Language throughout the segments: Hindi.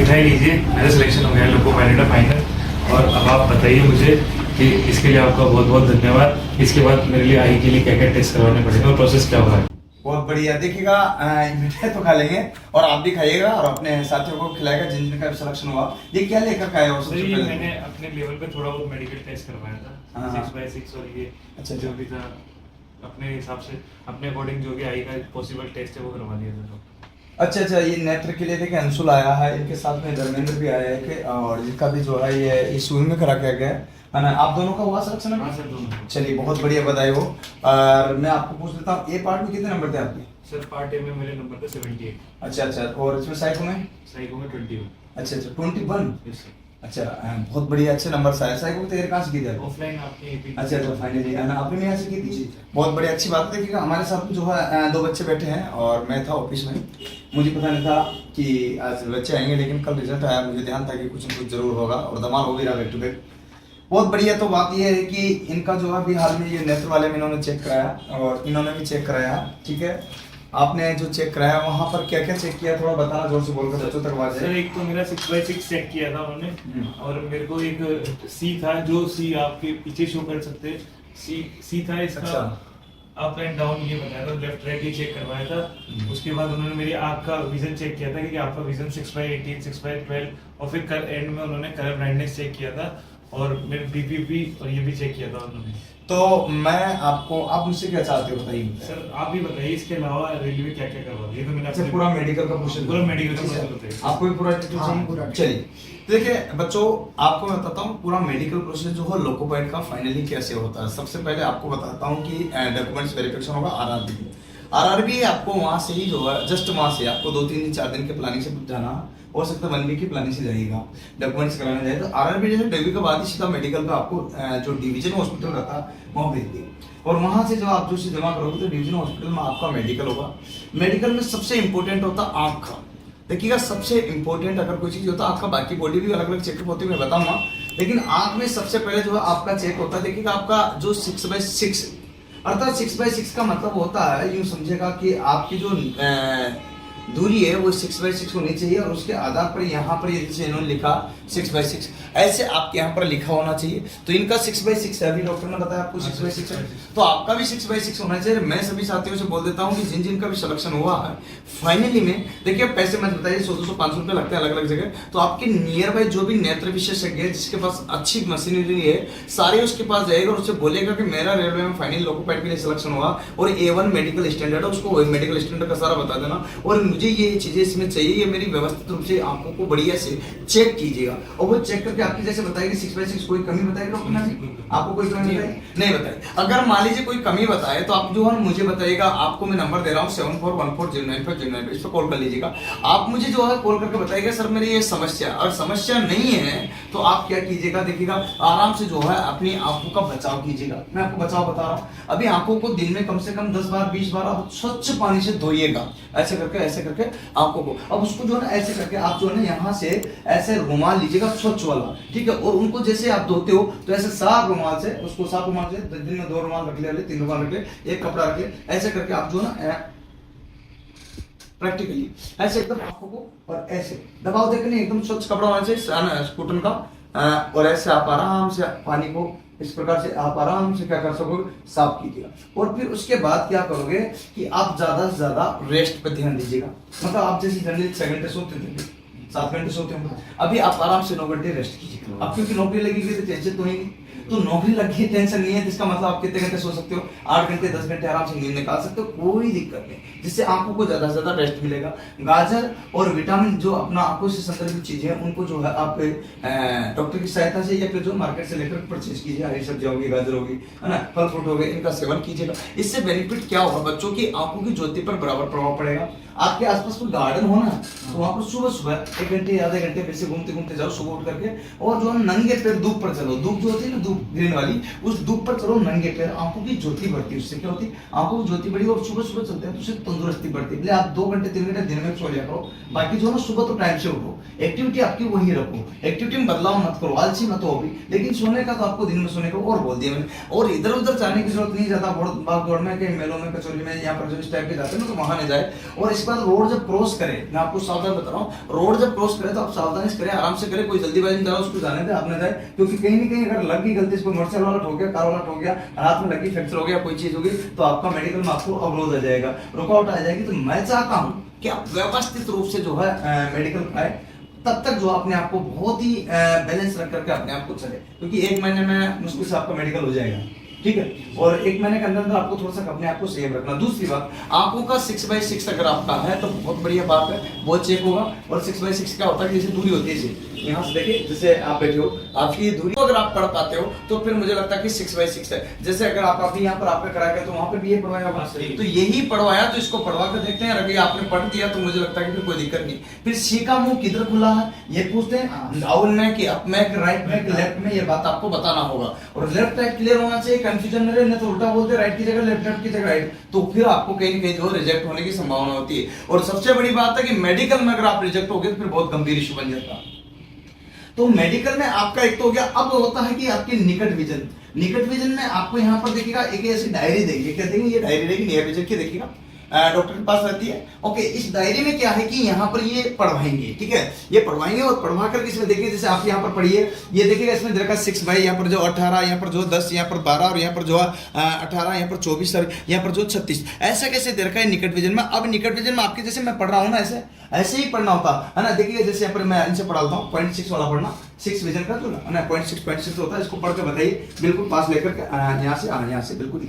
मिठाई लीजिए, मेरा सिलेक्शन हो गया है लोको पायलट फाइनल। और अब आप बताइए मुझे कि इसके लिए आपका बहुत बहुत धन्यवाद। इसके बाद मेरे लिए आई के लिए क्या क्या टेस्ट करवाने पड़ेंगे और प्रोसेस क्या होगा? बहुत बढ़िया। देखिएगा, मिठाई तो खा लेंगे और आप भी खाइएगा और अपने साथियों को खिलाएगा जिन जिनका सिलेक्शन हुआ। ये क्या लेकर खाए हो? सबसे ये पहले मैंने अपने लेवल पे थोड़ा बहुत मेडिकल टेस्ट करवाया था, 6x6 और ये अच्छा, जो भी था अपने हिसाब से, अपने अकॉर्डिंग जो भी आई का पॉसिबल टेस्ट है वो करवा दिया था। अच्छा, ये नेत्र के लिए देखिए अंशुल आया है, इनके साथ में धर्मेंद्र भी आया है कि और जिसका भी जो है ये इस स्विमिंग में करा के गया है ना। आप दोनों का हुआ सिलेक्शन? हाँ सर, दोनों। चलिए, बहुत बढ़िया, बधाई हो। और मैं आपको पूछ लेता हूँ, ए पार्ट में कितने नंबर थे आपके? सर पार्ट ए में मेरे नंबर थे 78। अच्छा, और इसमें साइको में? साइको में 21। अच्छा, 21। Yes sir. अच्छा, बहुत बढ़िया, अच्छे नंबर से आए। साइको तैयारी कहाँ से की थी? ऑफलाइन आपकी? अच्छा, फाइनली है ना, आपने यहाँ से की थी। बहुत बढ़िया, अच्छी बात है। देखिएगा, हमारे साथ जो है दो बच्चे बैठे हैं और मैं था ऑफिस में। मुझे पता नहीं था कि आज बच्चे आएंगे, लेकिन कल रिजल्ट आया, मुझे ध्यान था कि कुछ न कुछ जरूर होगा और धमाल हो भी रहा बैक टू बैक। बहुत बढ़िया। तो बात यह है कि इनका जो है अभी हाल में ये नेत्र वाले में इन्होंने चेक कराया और इन्होंने भी चेक कराया। ठीक है, आपने जो चेक कराया वहाँ पर क्या क्या चेक किया, थोड़ा बताना जोर से बोलकर बच्चों तक आवाज सर है। एक तो मेरा 6x6 चेक किया था उन्होंने, और मेरे को एक सी था, जो सी आपके पीछे शो कर सकते हैं, सी था इसका। अच्छा। अप एंड डाउन ये बताया था, लेफ्ट राइट ये चेक करवाया था। उसके बाद उन्होंने मेरी आँख का विजन चेक किया था कि आपका विजन 6/18, 6/12, और फिर एंड में उन्होंने कलर ब्लाइंडनेस चेक किया था और मेरे बीपी और ये भी चेक किया था उन्होंने। तो मैं आपको, आप मुझसे क्या चाहते हो बताइए? सर आप भी बताइए, इसके अलावा रेलवे क्या क्या करवा दिया? ये तो मैंने अच्छा, आपसे पूरा मेडिकल का क्वेश्चन, पूरा मेडिकल का प्रोसेस बताइए। आपको भी पूरा डिटेल चाहिए? चलिए, तो देखिए बच्चों, आपको मैं बताता हूँ पूरा मेडिकल प्रोसेस जो है लोको पायलट का फाइनली कैसे होता है। सबसे पहले आपको बताता हूँ कि डॉक्यूमेंट्स वेरिफिकेशन होगा आरआरबी आपको वहां से ही जो है, जस्ट वहां से आपको 2-3-4 दिन के प्लानिंग से जाना, हो सकता है 1 वीक की प्लानिंग से जाइएगा, डॉक्यूमेंट्स कराने जाए। तो आरआरबी जैसे डिग्री के बाद ही सीधा मेडिकल का आपको जो डिवीजन हॉस्पिटल रहता है वहाँ भेज देंगे और वहां से जब आप जो जमा करोगे तो डिवीजन हॉस्पिटल में आपका मेडिकल होगा। मेडिकल में सबसे इंपॉर्टेंट होता है आँख का। देखिएगा, सबसे इंपॉर्टेंट अगर कोई चीज होता है, आपका बाकी बॉडी भी अलग अलग चेकअप होती है, मैं बताऊंगा, लेकिन आँख में सबसे पहले जो है आपका चेक होता है। देखिएगा, आपका जो 6/6 अर्थात 6/6 का मतलब होता है, यूं समझेगा कि आपकी जो दूरी है वो 6/6 होनी चाहिए और उसके आधार पर यहाँ पर ये जैसे इन्होंने लिखा 6/6, ऐसे आपके यहाँ पर लिखा होना चाहिए। तो इनका 6/6 है, अभी डॉक्टर ने बताया आपको 6/6 है, तो आपका भी 6/6 होना चाहिए। मैं सभी साथियों से बोल देता हूँ कि जिन जिन का भी सिलेक्शन हुआ है फाइनली में, देखिए पैसे मत बताइए, 100-200-500 रुपये लगते हैं अलग अलग जगह। तो आपके नियर बाय जो भी नेत्र विशेषज्ञ है, जिसके पास अच्छी मशीनरी है, सारे उसके पास जाएगा और उससे बोलेगा कि मेरा रेलवे में फाइनली लोको पायलट के लिए सिलेक्शन हुआ और A1 मेडिकल स्टैंडर्ड है, उसको मेडिकल स्टैंडर्ड का सारा बता देना और मुझे ये चीजें इसमें चाहिए, ये मेरी व्यवस्थित रूप से आंखों को बढ़िया से चेक कीजिएगा। और वो चेक करके आपकी जैसे बताएगी 6/6 कोई कमी बताएगी डॉक्टर ने आपको? कोई कमी बताएगी? नहीं बताएगी। अगर मान लीजिए कोई कमी बताए तो आप जो है मुझे बताइएगा, आपको मैं नंबर दे रहा हूँ 7414095095 इस पर कॉल कर लीजिएगा। आप मुझे जो है कॉल करके बताइएगा सर मेरी ये समस्या, और समस्या नहीं है तो आप क्या कीजिएगा, देखिएगा आराम से जो है अपनी आंखों का बचाव कीजिएगा। मैं आपको बचाव बता रहा हूँ, अभी आंखों को दिन में कम से कम 10 बार 20 बार आप स्वच्छ पानी से धोइएगा, ऐसे करके आंखों को। अब उसको जो है ना ऐसे करके आप जो है ना यहाँ से ऐसे रुमाल लीजिएगा स्वच्छ वाला, ठीक है, और उनको जैसे आप धोते हो तो ऐसे साफ रुमाल से, उसको साफ रुमाल से दिन में 2 रुमाल रख ले, 3 रुमाल रख ले, 1 कपड़ा रख ले, ऐसे करके आप जो है ना प्रैक्टिकली ऐसे एकदम आंखों को और ऐसे दबाव देकर नहीं, एकदम स्वच्छ कपड़ा होना चाहिए कॉटन का, और ऐसे आप आराम से पानी को इस प्रकार से आप आराम से क्या कर सकोगे, साफ कीजिएगा। और फिर उसके बाद क्या करोगे कि आप ज्यादा से ज्यादा रेस्ट पे ध्यान दीजिएगा। मतलब आप जैसे जनरली 6 घंटे सोते थे, 7 घंटे सोते होंगे, अभी आप आराम से 9 घंटे रेस्ट कीजिएगा। अब क्योंकि नौकरी लगेगी तो टेंशन तो नहीं, तो नौकरी लगी टेंशन नहीं है, जिसका मतलब आप कितने घंटे सो सकते हो, 8 घंटे 10 घंटे आराम से नींद निकाल सकते हो, कोई दिक्कत नहीं, जिससे आंखों को ज्यादा से ज्यादा रेस्ट मिलेगा। गाजर और विटामिन जो अपना आंखों से संदर्भित चीजें हैं उनको जो है आप डॉक्टर की सहायता से या फिर जो मार्केट से लेकर परचेज कीजिए, हरी सब्जियां होगी, गाजर होगी, है ना, फल फ्रूट हो गए, इनका सेवन कीजिएगा। इससे बेनिफिट क्या होगा, बच्चों की आंखों की ज्योति पर बराबर प्रभाव पड़ेगा। आपके आसपास कोई गार्डन हो ना, तो वहां पर सुबह सुबह 1 घंटे आधे घंटे वैसे घूमते घूमते जाओ सुबह उठ करके, और जो है नंगे पैर धूप पर चलो, धूप जो होती है ना, धूप ग्रीन वाली, उस धूप पर चलो नंगे पैर, आंखों की ज्योति बढ़ती है, उससे क्या होती है, आंखों की ज्योति बढ़ी और सुबह सुबह चलते हैं तो उससे तंदुरुस्ती बढ़ती है। आप 2 घंटे 3 घंटे दिन में सो लिया करो, बाकी जो है ना सुबह तो टाइम से उठो, एक्टिविटी आपकी वही रखो, एक्टिविटी में बदलाव मत करो, आलसी मत हो भी, लेकिन सोने का तो आपको दिन में सोने का और बोल दिया मैंने। और इधर उधर जाने की जरूरत नहीं, ज्यादा भाग दौड़ में, कहीं मेलों में, कचौरी में, यहाँ पर जो इस टाइप के जाते हैं ना, तो वहां नहीं जाए। और इसके बाद रोड जब क्रॉस करे, मैं आपको सावधान बता रहा हूँ, रोड जब क्रॉस करे तो आप सावधानी से करें, आराम से करें, कोई जल्दीबाजी में जाओ, उसको जाने दे, आपने जाए, क्योंकि कहीं ना कहीं अगर लग गई गलती, इसको मोटरसाइकिल वाला ठोक गया, कार वाला ठोक गया, हाथ में लगी, फ्रैक्चर हो गया, कोई चीज होगी, तो आपका मेडिकल में आपको अवरोध आ जाएगा, रुकावट आ जाएगी। तो मैं चाहता हूँ कि आप व्यवस्थित रूप से जो है मेडिकल कराए, तब तक जो अपने आप को बहुत ही बैलेंस रख करके अपने आप को चले, क्योंकि 1 महीने में मुश्किल से आपका मेडिकल हो जाएगा, ठीक है। और 1 महीने के अंदर आपको थोड़ा सा अपने आप को सेव रखना। दूसरी बात, आंखों का 6/6 अगर आपका है तो बहुत बढ़िया बात है, वो चेक होगा। और 6/6 क्या होता है कि जैसे दूरी होती है, जैसे यहाँ से देखिए, जैसे आप बैठे हो, आपकी दूरी अगर आप पढ़ पाते हो तो फिर मुझे लगता है कि 6/6 है। जैसे अगर आप अभी यहाँ पर आपका कराया गया तो वहां पर भी ये पढ़वाया होगा, तो यही पढ़वाया, तो इसको पढ़वा कर देखते हैं। अगर आपने पढ़ दिया तो मुझे लगता है कि फिर कोई दिक्कत नहीं। फिर सी का मुंह किधर खुला है ये पूछते हैं, डाउन में कि अप में, राइट में, लेफ्ट में, ये बात आपको बताना होगा। और लेफ्ट राइट क्लियर होना चाहिए, कंफ्यूजन न रहे, नहीं तो उल्टा बोलते राइट की जगह लेफ्ट, लेफ्ट की जगह राइट, तो फिर आपको कहीं कहीं जो रिजेक्ट होने की संभावना होती है। और सबसे बड़ी बात है कि मेडिकल में अगर आप रिजेक्ट हो गए तो फिर बहुत गंभीर इशू बन जाता है। तो मेडिकल में आपका एक तो हो गया। अब होता है कि आपकी निकट विजन, निकट विजन में आपको यहाँ पर देखिएगा एक ऐसी डायरी देंगे, क्या देंगे, ये डायरी रहेगी नियर विजन की, देखिएगा डॉक्टर के पास रहती है। ओके, इस डायरी में क्या है कि यहाँ पर ये पढ़वाएंगे, ठीक है, ये पढ़वाएंगे और पढ़वा करके इसमें देखिए, जैसे आप यहाँ पर पढ़िए, ये देखिएगा इसमें देखा 6 भाई, यहाँ पर जो 18, यहाँ पर जो 10, यहाँ पर 12, और यहाँ पर जो 18, यहाँ पर 24, यहाँ पर जो 36, ऐसा कैसे दे रखा है निकट विजन में। अब निकट विजन में आपके जैसे मैं पढ़ रहा हूँ ना, ऐसे ही पढ़ना होता है ना। देखिए जैसे यहाँ पर मैं इनसे पढ़ा देता हूँ, 0.6 वाला पढ़ना, 6 विजन का तो ना 0.6 होता है, इसको पढ़ के बताइए बिल्कुल पास लेकर यहाँ से बिल्कुल।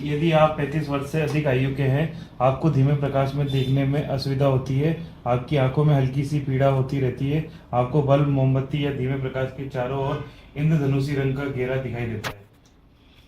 यदि आप 35 वर्ष से अधिक आयु के हैं, आपको धीमे प्रकाश में देखने में असुविधा होती है, आपकी आंखों में हल्की सी पीड़ा होती रहती है, आपको बल्ब, मोमबत्ती या धीमे प्रकाश के चारों ओर इंद्रधनुषी रंग का घेरा दिखाई देता है।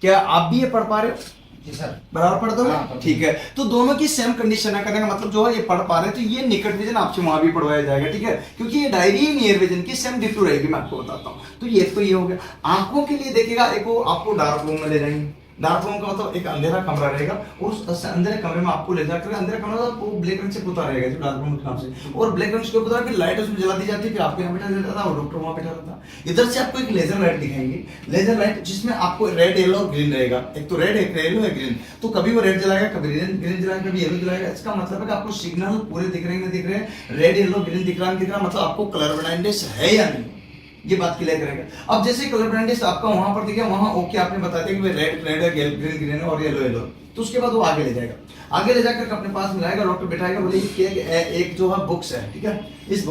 क्या आप भी ये पढ़ पा रहे हो? जी सर, बराबर पढ़ दो, ठीक है। तो दोनों की सेम कंडीशन है, करने का मतलब जो है ये पढ़ पा रहे हैं, तो ये निकट विजन आपसे वहां भी पढ़वाया जाएगा, ठीक है, क्योंकि ये डायरी नियर विजन की सेम डिटो रहेगी, मैं आपको बताता हूँ। तो ये हो गया। आंखों के लिए देखिएगा, एक आपको डार्क रूम में ले जाएंगे। डार्क रूम का मतलब एक अंधेरा कमरा रहेगा, और उस अंधेरे कमरे में आपको ले जाकर, अंधेरा कमरा वो ब्लैक रंग से पुता रहेगा, जो डार्क रूम के नाम से, और ब्लैक रंग से पुता, फिर लाइट उसमें जला दी जाती है, फिर आपको यहाँ बैठा देता था और डॉक्टर वहाँ बैठा रहता। इधर से आपको एक लेजर लाइट दिखाएंगे, लेजर लाइट जिसमें आपको रेड, येलो और ग्रीन रहेगा। एक तो रेड है, एक येलो है, ग्रीन, तो कभी वो रेड जलाएगा, कभी ग्रीन जलाएगा, कभी येलो जलाएगा। इसका मतलब है कि आपको सिग्नल पूरे दिख रहे हैं, दिख रहे हैं, रेड, येलो, ग्रीन दिख रहा है, मतलब आपको कलर ब्लाइंडनेस है या नहीं, ये बात क्लियर करेगा। अब जैसे कलर ब्लाइंडनेस आपका वहां पर दिखे, वहां ओके आपने बता दिया कि रेड है, ग्रीन ग्रीन है और येलो, तो उसके बाद वो आगे ले जाएगा, आगे ले जाकर अपने पास मिलाएगा, डॉक्टर बैठाएगा, बोले एक जो है बुक्स है, ठीक है, इस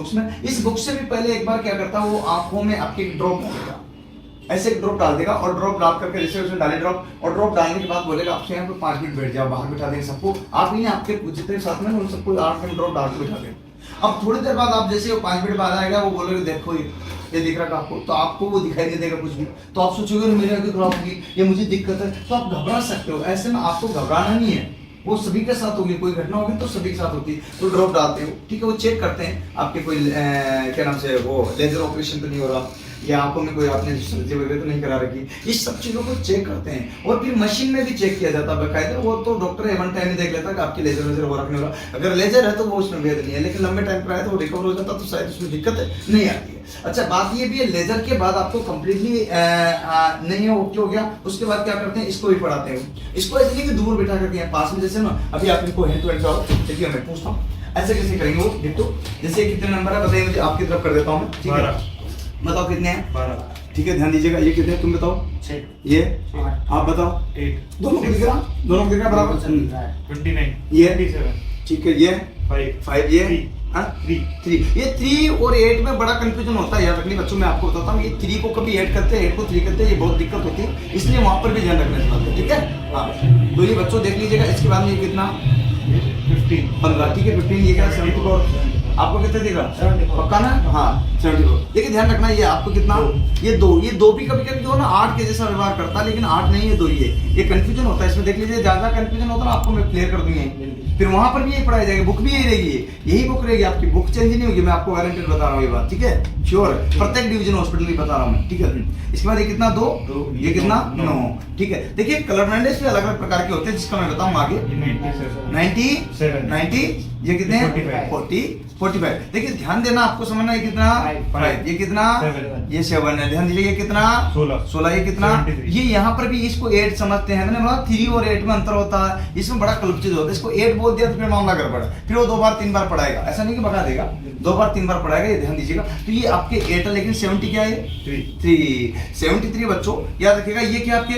बुक्स से भी पहले एक बार क्या करता है, वो आंखों में आपकी ड्रॉप डालेगा, ऐसे एक ड्रॉप डाल देगा, और ड्रॉप डाल करके जैसे उसमें डाले ड्रॉप, और ड्रॉप डालने के बाद बोलेगा आपसे यहाँ पे 5 मिनट बैठ जाओ, बाहर बैठा देंगे सबको, आप ही आपके जितने साथ में उन सबको 8 मिनट ड्रॉप डाल के बैठा देंगे। अब थोड़ी देर बाद आप जैसे वो 5 मिनट बाद आएगा, वो बोलोगे देखो ये दिख रहा है आपको, तो आपको वो दिखाई नहीं देगा कुछ भी, तो आप सोचोगे मेरी आंखें खराब होगी, ये मुझे दिक्कत है, तो आप घबरा सकते हो। ऐसे में आपको घबराना नहीं है, वो सभी के साथ होगी, कोई घटना होगी तो सभी के साथ होती है। तो ड्रॉप डालते हो, ठीक है, वो चेक करते हैं आपके कोई क्या नाम से वो लेजर ऑपरेशन तो नहीं हो रहा, या आंखों में कोई आपने सर्जरी वगैरह तो नहीं करा रखी, इस सब चीजों को चेक करते हैं। और फिर मशीन में भी चेक किया जाता है बकायदा, वो तो डॉक्टर वन टाइम देख लेता है कि आपकी लेजर वेजर हो रखने वाला, अगर लेजर है तो वो उसमें भेद नहीं है, लेकिन लंबे टाइम पर आए तो वो रिकवर हो जाता, तो शायद उसमें दिक्कत नहीं आती है। अच्छा, बात ये भी है, लेजर के बाद आपको कंप्लीटली नहीं ओके हो गया, उसके बाद क्या करते हैं, इसको भी पढ़ाते हैं। इसको ऐसे नहीं कि दूर बैठा करके पास में, जैसे ना अभी आप इनको हैंड टू हैंड जाओ, देखिए मैं पूछता हूँ ऐसे कैसे करेंगे वो डिट्टो, जैसे कितने नंबर है बताइए मुझे, आपकी तरफ कर देता हूँ, ठीक है, बताओ कितने हैं, 12, ठीक है, ध्यान दीजिएगा। ये कितने तुम बताओ, 6, ये 8, आप बताओ 8, दोनों को दिख रहा बराबर 29, ये 27, ठीक है, ये 5, ये 3। ये 3 और 8 में बड़ा कंफ्यूजन होता है यार, रखनी बच्चों मैं आपको बताता हूँ, ये 3 को कभी 8 करते हैं, 8 को 3 करते हैं, ये बहुत दिक्कत होती है, इसलिए वहां पर भी ध्यान रखना चाहिए, ठीक है। हाँ, तो ये बच्चों देख लीजिएगा। इसके बाद में ये कितना 15, ठीक है, 15, ये क्या 74, आपको कितना देगा पक्का ना, हाँ 74। लेकिन ध्यान रखना ये आपको कितना, ये 2 भी कभी कभी जो है ना 8 के जैसा व्यवहार करता है, लेकिन 8 नहीं है 2 ही है, ये कंफ्यूजन होता है इसमें, देख लीजिए, ज्यादा कंफ्यूजन होता है ना आपको मैं क्लियर कर दूंगी, फिर वहां पर भी यही पढ़ाया जाएगा, बुक भी यही रहेगी, यही बुक रहेगी आपकी, बुक चेंज नहीं होगी, मैं आपको गारंटेड बता रहा हूँ ये बात, ठीक है, श्योर, प्रत्येक डिवीजन हॉस्पिटल की बता रहा हूँ मैं, ठीक है। इसके बाद ये कितना 2, ये कितना 9, ठीक है। देखिए कलर ब्लाइंडनेस भी अलग अलग प्रकार के होते हैं, जिसका मैं बताऊँ आगे। 90, ये कितने 45। देखिए ध्यान देना, आपको समझना है कितना 5, ये कितना 7, ये 7 है, ध्यान दीजिए, ये कितना 16, ये कितना, ये यहाँ पर भी इसको 8 समझते हैं, मैंने बोला 3 और 8 में अंतर होता है, इसमें बड़ा कंफ्यूजन होता है, इसको 8 बोल दिया तो फिर मामला गड़बड़ है, फिर वो 2 बार 3 बार पढ़ाएगा, ऐसा नहीं कि भगा देगा, 2 बार 3 बार पढ़ाएगा, ये ध्यान दीजिएगा। तो ये आपके 8 है, लेकिन 70 क्या है? 3 73 बच्चों याद रखिएगा। ये क्या आपके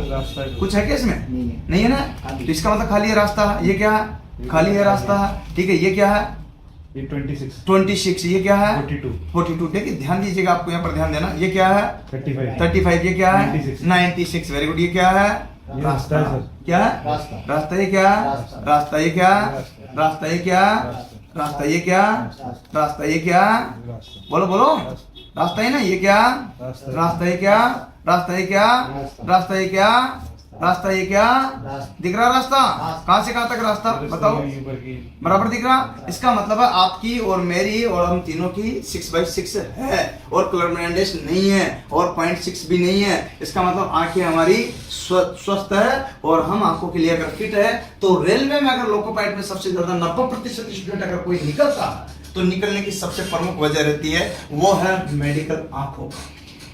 रास्ता कुछ है क्या इसमें? नहीं है ना, तो इसका मतलब खाली है रास्ता, ये क्या है? खाली है रास्ता, ठीक है। ये क्या है? ये 26, ये क्या है? 42, ठीक है, ध्यान दीजिएगा, आपको यहाँ पर ध्यान देना। ये क्या है? 35, ये क्या है? 96, वेरी गुड। ये क्या है? रास्ता है सर। क्या है? रास्ता। ये क्या है? रास्ता। ये क्या है? रास्ता। ये क्या है? रास्ता। ये क्या? रास्ता। ये क्या? बोलो बोलो, रास्ता है ना, ये क्या? रास्ता। ये क्या? रास्ता। ये क्या? रास्ता। ये क्या? रास्ता। ये क्या दिख रहा? रास्ता कहाँ से कहाँ तक रास्ता बताओ? बराबर दिख रहा। इसका मतलब है आपकी और मेरी और हम तीनों की 6/6 है, और कलर ब्लाइंडनेस नहीं है, और 0.6 भी नहीं है। इसका मतलब आंखें हमारी स्वस्थ है, और हम आंखों के लिए अगर फिट है, तो रेलवे में अगर लोकोपाइट में सबसे ज्यादा 90% स्टूडेंट अगर कोई निकलता है, तो निकलने की सबसे प्रमुख वजह रहती है वो है मेडिकल आंखों।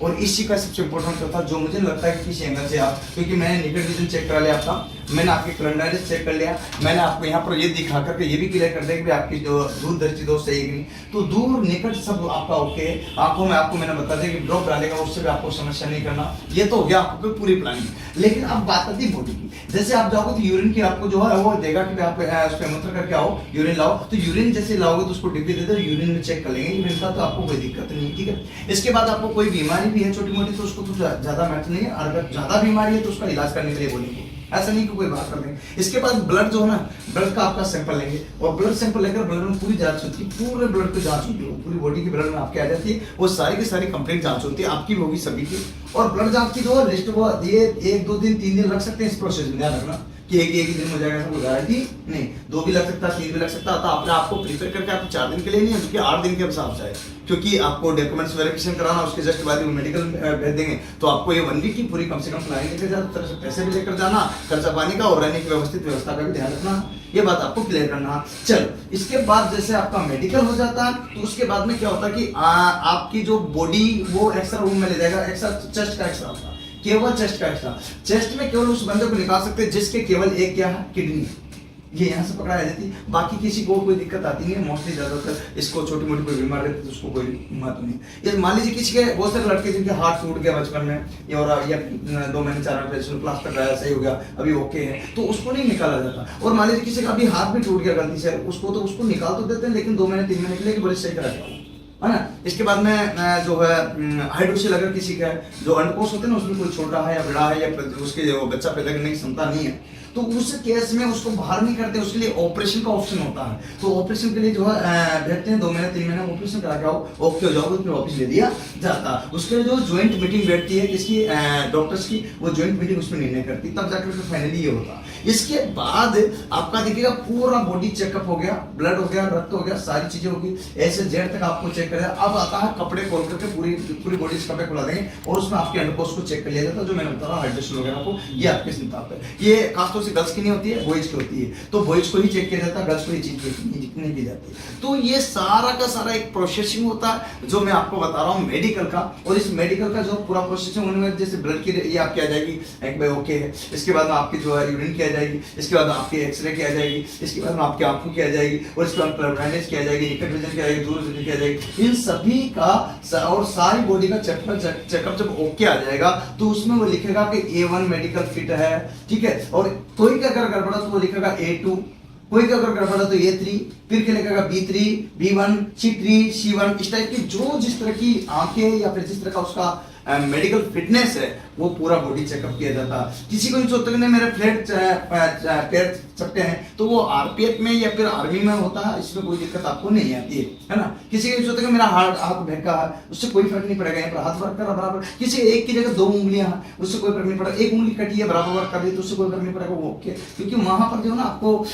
और इसी का सबसे इंपॉर्टेंट था, जो मुझे लगता है कि किसी एंगल से आप, क्योंकि मैंने निकट विजन चेक करा लिया आपका, मैंने आपकी क्लैंडाइटिस चेक कर लिया, मैंने आपको यहाँ पर ये दिखा करके ये भी क्लियर कर दिया कि आपकी जो दूर दृष्टि दोष सही है कि नहीं, तो दूर निकट सब आपका ओके। आंखों में आपको मैंने बता दिया कि ड्रॉप डालेगा, उससे भी आपको समस्या नहीं करना, ये तो हो गया आपको पूरी प्लानिंग। लेकिन अब बात आती है बॉडी की। जैसे आप जाओगे तो यूरिन की आपको जो है वो देगा कि आप उस पर मूत्र करके आओ, यूरिन लाओ, तो यूरिन जैसे लाओगे तो उसको डिब्बी दे दो, यूरिन में चेक कर लेंगे यूरिन का, तो आपको कोई दिक्कत नहीं, ठीक है। इसके बाद आपको कोई बीमारी भी है छोटी मोटी, तो उसको तो ज्यादा मैटर नहीं है, और अगर ज्यादा बीमारी है तो उसका इलाज करने के लिए बोलेंगे, ऐसा नहीं कि कोई बात कर देंगे। इसके बाद ब्लड जो है ना, ब्लड का आपका सैंपल लेंगे, और ब्लड सैंपल लेकर ब्लड में पूरी जांच होती है, पूरे ब्लड की जांच होती है, पूरी बॉडी की ब्लड में आपके आ जाती है, वो सारी की सारी कंप्लीट जांच होती है, आपकी भी होगी सभी की। और ब्लड जांच की जो लिस्ट वो ये 1 2 दिन 3 दिन लग सकते हैं इस प्रोसेस में, ध्यान रखना कि एक ही दिन हो जाएगा, ऐसा कोई गारंटी नहीं, 2 भी लग सकता है, 3 भी लग सकता है। तो आपने आपको प्रिपेयर करके आपको 4 दिन के लिए नहीं है, क्योंकि 8 दिन के हिसाब से है, क्योंकि आपको डॉक्यूमेंट्स वेरिफिकेशन कराना, उसके जस्ट बाद वो मेडिकल भेज देंगे, तो आपको ये 1 वीक की पूरी कम से कम प्लानिंग लेकर जाना, तरह से पैसे भी लेकर जाना, खर्चा पानी का और रहने की व्यवस्थित व्यवस्था का भी ध्यान रखना, ये बात आपको क्लियर करना। चलो, इसके बाद जैसे आपका मेडिकल हो जाता है, तो उसके बाद में क्या होता है कि आपकी जो बॉडी वो एक्स्ट्रा रूम में ले जाएगा, एक्स्ट्रा चेस्ट का एक्स्ट्रा होता है, केवल चेस्ट का एक्स्ट्रा। चेस्ट में केवल उस बंदे को निकाल सकते हैं जिसके केवल एक क्या है, किडनी, ये यहाँ से पकड़ा जाती है, बाकी किसी को कोई दिक्कत आती नहीं है। मोस्टली ज्यादातर इसको छोटी मोटी कोई बीमार रहती है तो उसको कोई महत्व नहीं। ये मान लीजिए किसी के बहुत सारे लड़के जिनके हाथ टूट गया बचपन में, या 2 महीने 4 महीने प्लास्टर कराया, सही हो गया, अभी ओके है, तो उसको नहीं निकाला जाता। और मान लीजिए किसी का अभी हाथ भी टूट गया गलती से, उसको निकाल तो देते हैं, लेकिन 2 महीने 3 महीने के लिए बड़े सही करा है ना। इसके बाद में जो है हाइड्रोसिल, अगर किसी का जो अंडकोश होते हैं ना, उसमें कोई छोटा है या बड़ा है, या उसके जो बच्चा पैदा करने की क्षमता नहीं है, तो उस केस में उसको बाहर नहीं करते, उसके लिए ऑपरेशन का ऑप्शन होता है। तो ऑपरेशन के लिए जो है भेजते हैं, 2 महीने 3 महीने ऑपरेशन करा के आओ, ओके हो जाओगे, फिर वापस ले दिया जाता। उसके जो ज्वाइंट मीटिंग बैठती है किसकी, डॉक्टर्स की, वो ज्वाइंट मीटिंग उसमें निर्णय करती, तब जाकर फाइनली ये होता। इसके बाद आपका देखिएगा पूरा बॉडी चेकअप हो गया, ब्लड हो गया, रक्त हो गया, सारी चीजें होगी, ऐसे जेड तक आपको चेक करेगा। अब आता है कपड़े खोल करके पूरी बॉडी से कपड़े खुला देंगे, और उसमें आपके अंडकोश को चेक कर लिया जाता है, जो मैंने बता रहा हाइड्रोसिल वगैरह को, ये आपके सिम्टम है। ये खासतौर से गर्ल्स की नहीं होती है, बॉयज की होती है, तो बॉयज को ही चेक किया जाता है, गर्ल्स को ये चीज नहीं की जाती। तो ये सारा का सारा एक प्रोसेसिंग होता है, जो मैं आपको बता रहा हूँ मेडिकल का। और इस मेडिकल का जो पूरा प्रोसेसिंग होने में, जैसे ब्लड की ये आपकी आ जाएगी, एक बार ओके है, इसके बाद आपकी जो है यूरिन की आ जाएगी, इसके बाद आपकी एक्सरे की आ जाएगी, इसके बाद आपकी आंखों की आ जाएगी, और इसके बाद ब्लाइंडनेस की आ जाएगी, निकट विजन की आ जाएगी, दूर विजन की आ जाएगी। इन सभी का और सारी बॉडी का चेकअप जब ओके आ जाएगा, तो उसमें वो लिखेगा कि A1 मेडिकल फिट है, ठीक है। और कोई का अगर गड़बड़ा तो वो लिखेगा A2, कोई का अगर गड़बड़ा तो A3, फिर क्या लिखेगा B3, B1, C3, C1, इस टाइप की जो जिस तरह की आंखें या फिर जिस तरह का उसका मेडिकल फिटनेस है, वो पूरा बॉडी चेकअप किया जाता है। किसी को सोचते हैं मेरे फ्लैट पैर चपटे हैं, तो वो आरपीएफ में या फिर आर्मी में होता है, इसमें कोई दिक्कत आपको नहीं आती है ना। किसी को सोचते हैं मेरा हाथ भटका है, उससे कोई फर्क नहीं पड़ेगा, यहाँ पर हाथ वर्क कर बराबर। किसी एक की जगह 2 उंगलियां हैं, उससे कोई फर्क नहीं पड़ेगा, 1 उंगली कटी है बराबर वर्क कर रही है, तो उससे कोई फर्क नहीं पड़ेगा, वो ओके। क्योंकि वहां पर जो है ना आपको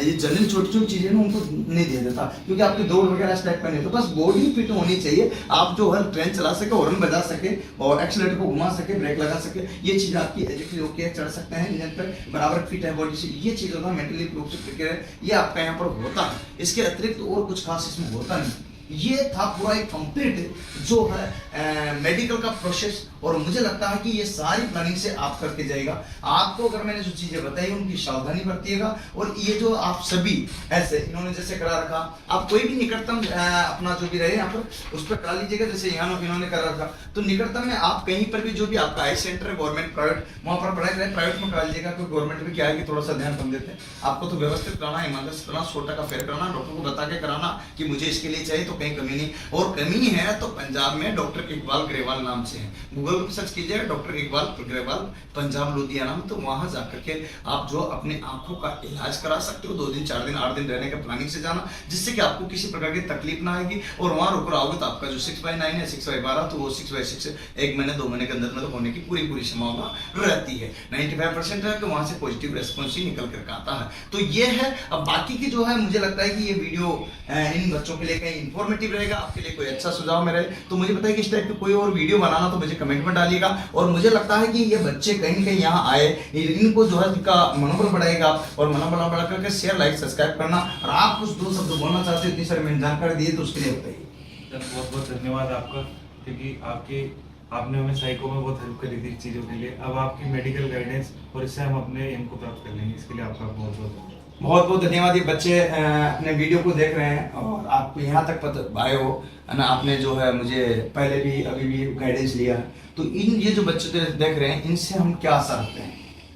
ये जनरल छोटी छोटी चीजें ना उनको नहीं दिया जाता, क्योंकि आपकी दौड़ वगैरह इस टाइप का नहीं, तो बस बॉडी फिट होनी चाहिए, आप जो है ट्रेन चला सके, हॉर्न बजा सके, और एक्सीलरेटर को घुमा सके, ब्रेक लगा सके, ये चीज आपकी एग्जैक्टली ओके, चढ़ सकते हैं इंजन पर, बराबर फिट है बॉडी से, ये चीज होता है मेंटली रूप से फिट है, ये आपका यहाँ पर होता है। इसके अतिरिक्त और कुछ खास इसमें होता नहीं। ये था पूरा एक कंप्लीट जो है मेडिकल का प्रोसेस। और मुझे लगता है कि ये सारी प्लानिंग से आप करके जाएगा। आपको अगर मैंने जो चीजें बताई उनकी सावधानी बरतिएगा। और ये जो आप सभी ऐसे इन्होंने जैसे करा रखा, आप कोई भी निकटतम अपना जो भी रहे यहाँ पर उस पर करा लीजिएगा। जैसे यहाँ इन्होंने करा रखा तो निकटतम में आप कहीं पर भी जो भी आपका आई सेंटर है गवर्नमेंट प्राइवेट वहां पर पढ़ाई करें, प्राइवेट में करा लीजिएगा। क्योंकि गवर्नमेंट में क्या है कि थोड़ा सा ध्यान कम देते हैं। आपको तो व्यवस्थित कराना, ईमानदारी से कराना, 100 टका फेयर कराना, डॉक्टर को बता के कराना कि मुझे इसके लिए चाहिए, तो कहीं कमी नहीं। और कमी है तो पंजाब में डॉक्टर इकबाल ग्रेवाल नाम से है, गूगल पर सर्च कीजिएगा डॉक्टर इकबाल ग्रेवाल पंजाब लुधियाना में, तो वहां जाकर के आप जो अपने आंखों का इलाज करा सकते हो। 2 दिन 4 दिन 8 दिन रहने का प्लानिंग से जाना, जिससे कि आपको किसी प्रकार की तकलीफ ना आएगी। और वहां रुक रहोगे तो आपका जो 6/9 है 6/12 तो वो 6/6 1 महीने 2 महीने के अंदर में तो होने की पूरी संभावना रहती है। 95% है कि वहां से पॉजिटिव रेस्पॉन्स ही निकल कर आता है। तो ये है। अब बाकी की जो है मुझे लगता है कि ये वीडियो इन बच्चों के लिए कहीं इंफॉर्मेटिव रहेगा, आपके लिए कोई अच्छा सुझाव में रहे तो मुझे बताइए कि इस टाइप की कोई और वीडियो बनाना तो मुझे कमेंट में डालिएगा। और मुझे लगता है कि ये बच्चे कहीं न कहीं यहाँ आए, इनको जो है इनका मनोबल बढ़ाएगा। और मनोबल बढ़ा करके शेयर लाइक सब्सक्राइब करना। और आप कुछ 2 शब्द बोलना चाहते हो, इतनी सारी मैंने जानकारी दी तो उसके लिए बताइए। बहुत बहुत धन्यवाद आपका, क्योंकि आपने हमें साइको में बहुत हेल्प करी थी चीज़ों के लिए। अब आपकी मेडिकल गाइडेंस और इससे हम अपने एम को प्राप्त कर लेंगे। इसके लिए आपका बहुत बहुत धन्यवाद। ये बच्चे अपने वीडियो को देख रहे हैं और आपको यहाँ तक आए हो ना। आपने जो है मुझे पहले भी अभी भी गाइडेंस लिया, तो इन ये जो बच्चे देख रहे हैं इनसे हम क्या आशा रखते हैं?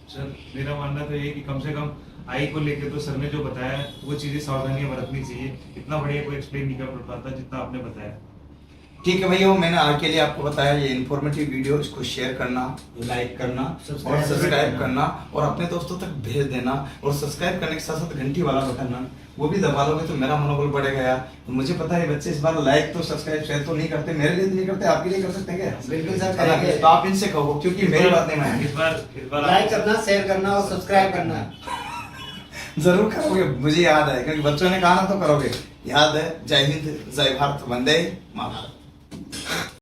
सर मेरा मानना तो ये कि कम से कम आई को लेकर तो सर ने जो बताया वो चीज़ें सावधानियां बरतनी चाहिए। इतना बढ़िया कोई एक्सप्लेन नहीं कर पाता जितना आपने बताया। ठीक है भैया, मैंने आज के लिए आपको बताया ये इन्फॉर्मेटिव वीडियो, इसको शेयर करना, लाइक करना और सब्सक्राइब करना और अपने दोस्तों तक भेज देना। और सब्सक्राइब करने के साथ साथ घंटी वाला बटन ना वो भी दबा लोगे तो मेरा मनोबल बढ़ेगा यार। तो मुझे पता है बच्चे इस बार लाइक तो सब्सक्राइब शेयर तो नहीं करते, मेरे लिए तो नहीं करते, आपके लिए कर सकते हैं क्या? बिल्कुल सर करेंगे। तो आप इनसे कहो, क्योंकि मेरी बात नहीं मानेंगे। इस बार लाइक करना, शेयर करना और सब्सक्राइब करना जरूर करोगे, मुझे याद है, क्योंकि बच्चों ने कहा ना तो करोगे। याद है। जय हिंद, जय भारत, वंदे मातरम।